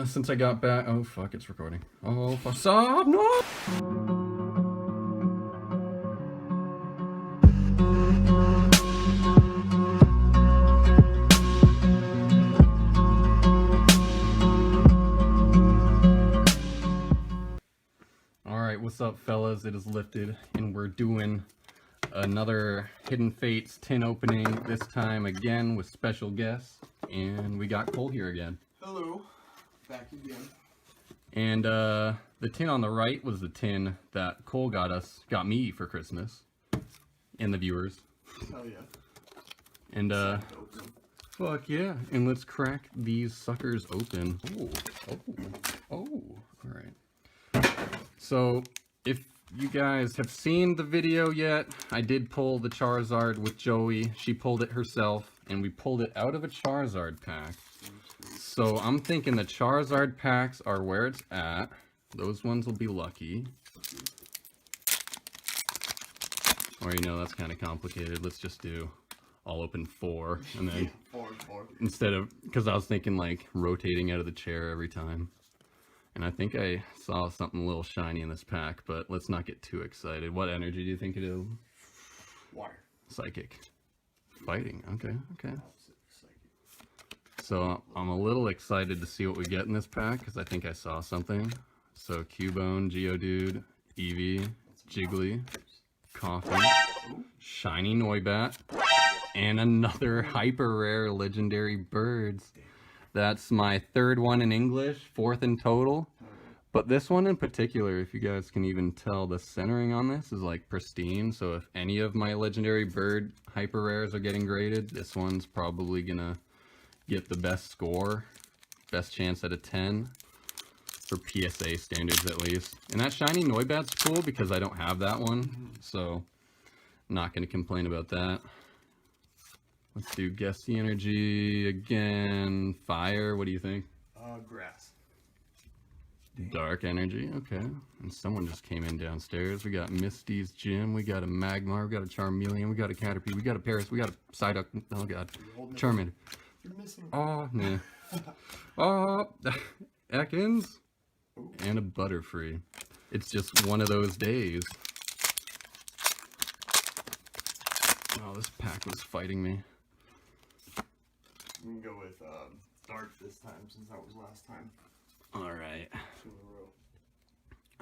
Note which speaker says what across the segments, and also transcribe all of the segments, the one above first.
Speaker 1: since I got back. Oh fuck, it's recording. Oh fuck, stop! No. All right, what's up, fellas? It is lifted, and we're doing another Hidden Fates tin opening. This time again with special guests, and we got Cole here again.
Speaker 2: Hello, back again.
Speaker 1: And the tin on the right was the tin that Cole got me for Christmas, and the viewers.
Speaker 2: Hell yeah.
Speaker 1: And fuck yeah! And let's crack these suckers open. All right. So if you guys have seen the video yet, I did pull the Charizard with Joey. She pulled it herself, and we pulled it out of a Charizard pack. So I'm thinking the Charizard packs are where it's at. Those ones will be lucky. Or, you know, that's kind of complicated. Let's just do, I'll open 4. And then,
Speaker 2: Four.
Speaker 1: instead of, because I was thinking like rotating out of the chair every time. And I think I saw something a little shiny in this pack, but let's not get too excited. What energy do you think it is?
Speaker 2: Water.
Speaker 1: Psychic. Fighting. Okay.
Speaker 2: Psychic.
Speaker 1: So I'm a little excited to see what we get in this pack, because I think I saw something. So Cubone, Geodude, Eevee, Jiggly, Coffee, Shiny Noibat, and another hyper rare legendary Birds. That's my 3rd one in English, 4th in total. But this one in particular, if you guys can even tell, the centering on this is like pristine. So if any of my legendary bird hyper rares are getting graded, this one's probably gonna get the best score, best chance at a 10 for PSA standards at least. And that shiny Noibat's cool because I don't have that one, so not gonna complain about that. Let's do guess the energy again. Fire, what do you think?
Speaker 2: Grass.
Speaker 1: Dark energy, okay. And someone just came in downstairs. We got Misty's Gym, we got a Magmar, we got a Charmeleon, we got a Caterpie, we got a Paris, we got a Psyduck, oh god, Charmander.
Speaker 2: You're missing.
Speaker 1: Oh, nah. Oh, Ekans, and a Butterfree. It's just one of those days. Oh, this pack was fighting me.
Speaker 2: We can go with dark this time since that was last time.
Speaker 1: All right.
Speaker 2: 2 in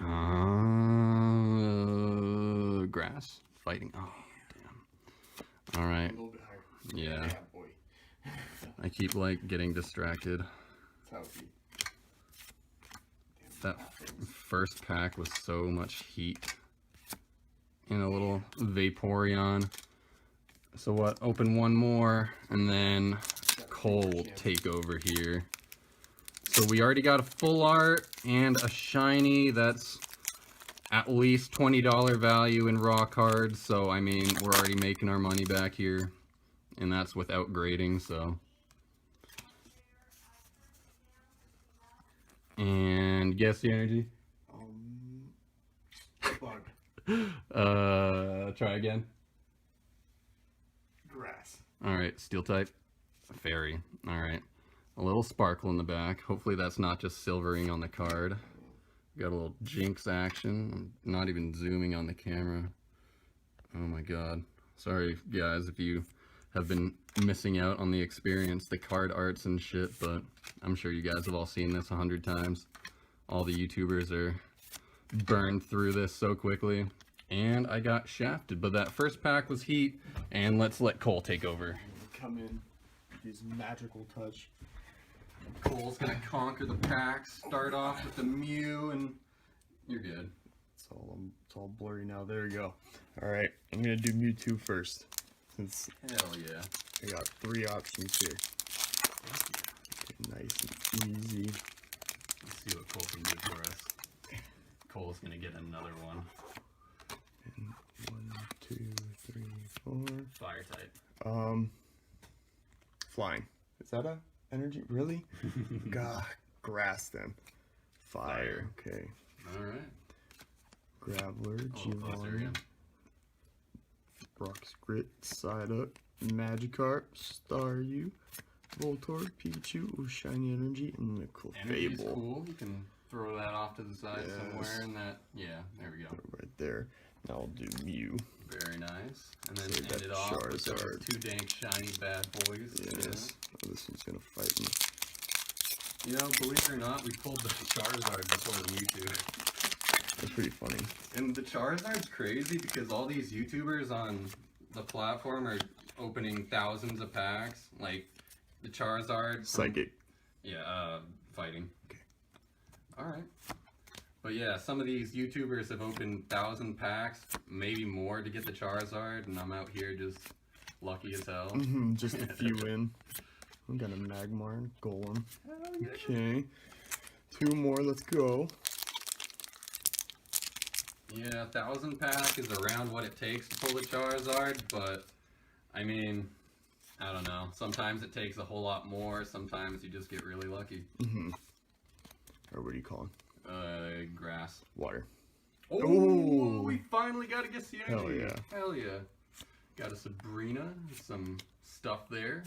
Speaker 2: a row.
Speaker 1: Grass fighting. Oh, damn. All right.
Speaker 2: A little bit higher.
Speaker 1: Yeah.
Speaker 2: Boy.
Speaker 1: I keep like getting distracted.
Speaker 2: That's how he.
Speaker 1: That first pack was so much heat. And a little Vaporeon. So what? Open one more, and then Cole will take over here. So we already got a full art and a shiny that's at least $20 value in raw cards. So I mean, we're already making our money back here, and that's without grading. So, and guess the energy.
Speaker 2: Bug.
Speaker 1: Try again.
Speaker 2: Grass.
Speaker 1: All right, steel type. Fairy. All right. A little sparkle in the back. Hopefully that's not just silvering on the card. Got a little Jinx action. I'm not even zooming on the camera. Oh my god. Sorry guys if you have been missing out on the experience, the card arts and shit, but I'm sure you guys have all seen this 100 times. All the YouTubers are burned through this so quickly. And I got shafted, but that first pack was heat, and let's let Cole take over.
Speaker 2: Come in. His magical touch.
Speaker 1: Cole's gonna conquer the pack, start off with the Mew, and you're good.
Speaker 2: It's all blurry now. There we go. All right, I'm gonna do Mewtwo first, since
Speaker 1: Hell yeah.
Speaker 2: I got 3 options here. Okay, nice and easy.
Speaker 1: Let's see what Cole can do for us. Cole's gonna get another one.
Speaker 2: And 1, 2, 3, 4.
Speaker 1: Fire type.
Speaker 2: Flying. Is that a energy? Really? God, grass then. Fire. Okay.
Speaker 1: All right.
Speaker 2: Graveler,
Speaker 1: Oh, closer
Speaker 2: Giovanni,
Speaker 1: again.
Speaker 2: Brock's Grit, Psyduck, Magikarp, Staryu, Voltorb, Pikachu, ooh, Shiny Energy, and a cool
Speaker 1: Energy's
Speaker 2: Fable.
Speaker 1: cool. You can throw that off to the side
Speaker 2: Yes.
Speaker 1: somewhere, and that, yeah, there we go.
Speaker 2: Right there. Now I'll do Mew.
Speaker 1: Very nice. And then
Speaker 2: So
Speaker 1: end
Speaker 2: that
Speaker 1: it off with those
Speaker 2: Charizard.
Speaker 1: 2 dank shiny bad boys.
Speaker 2: Yes. Oh, this one's gonna fight me.
Speaker 1: You know, believe it or not, we pulled the Charizard before the Mewtwo.
Speaker 2: That's pretty funny.
Speaker 1: And the Charizard's crazy because all these YouTubers on the platform are opening thousands of packs. Like, the Charizard. From,
Speaker 2: Psychic.
Speaker 1: Yeah, fighting.
Speaker 2: Okay.
Speaker 1: Alright. But yeah, some of these YouTubers have opened 1,000 packs, maybe more to get the Charizard, and I'm out here just lucky as hell.
Speaker 2: Just a few in. We got a Magmar and Golem. Okay. 2 more, let's go.
Speaker 1: Yeah, 1,000 pack is around what it takes to pull the Charizard, but I mean, I don't know. Sometimes it takes a whole lot more, sometimes you just get really lucky.
Speaker 2: Or what do you call it?
Speaker 1: Grass.
Speaker 2: Water.
Speaker 1: Oh,
Speaker 2: Ooh.
Speaker 1: we finally got to get the energy.
Speaker 2: Hell yeah.
Speaker 1: Hell yeah. Got a Sabrina, some stuff there.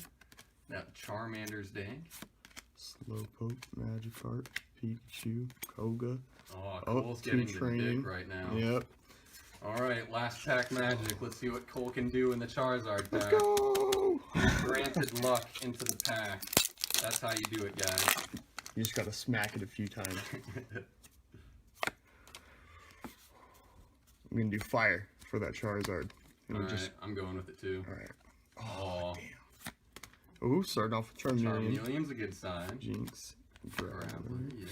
Speaker 1: That Charmander's dank.
Speaker 2: Slowpoke, Magikarp, Pikachu, Koga.
Speaker 1: Oh,
Speaker 2: Oh,
Speaker 1: Cole's
Speaker 2: 2
Speaker 1: getting the
Speaker 2: training.
Speaker 1: dick right now.
Speaker 2: Yep.
Speaker 1: Alright, last pack magic. Let's see what Cole can do in the Charizard
Speaker 2: Let's
Speaker 1: pack.
Speaker 2: go!
Speaker 1: Granted luck into the pack. That's how you do it, guys.
Speaker 2: You just gotta smack it a few times. I'm gonna do fire for that Charizard. And we
Speaker 1: Alright,
Speaker 2: just.
Speaker 1: I'm going with it too.
Speaker 2: Alright.
Speaker 1: Oh,
Speaker 2: Ooh, starting off with Charmeleon.
Speaker 1: Charmeleon's a good sign.
Speaker 2: Jinx, Graveler,
Speaker 1: Graveler, yeah.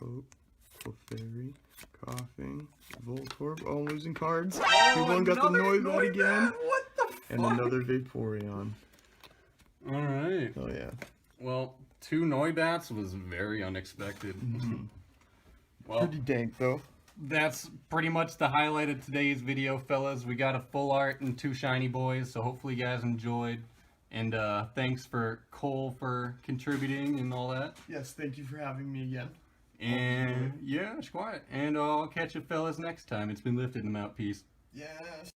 Speaker 2: Slowpoke, Clefairy, Coughing, Voltorb. Oh, I'm losing cards.
Speaker 1: Oh,
Speaker 2: We one got the
Speaker 1: another
Speaker 2: Noibat again.
Speaker 1: What the
Speaker 2: And
Speaker 1: fuck?
Speaker 2: another Vaporeon.
Speaker 1: Alright.
Speaker 2: Oh, yeah.
Speaker 1: Well, 2 Noibats was very unexpected. Well,
Speaker 2: Pretty dank, though.
Speaker 1: that's pretty much the highlight of today's video, fellas. We got a full art and 2 shiny boys, so hopefully you guys enjoyed. And thanks for Cole for contributing and all that.
Speaker 2: Yes, thank you for having me again.
Speaker 1: And yeah, it's quiet. And I'll catch you fellas next time. It's been lifted in the mouthpiece.
Speaker 2: Yes.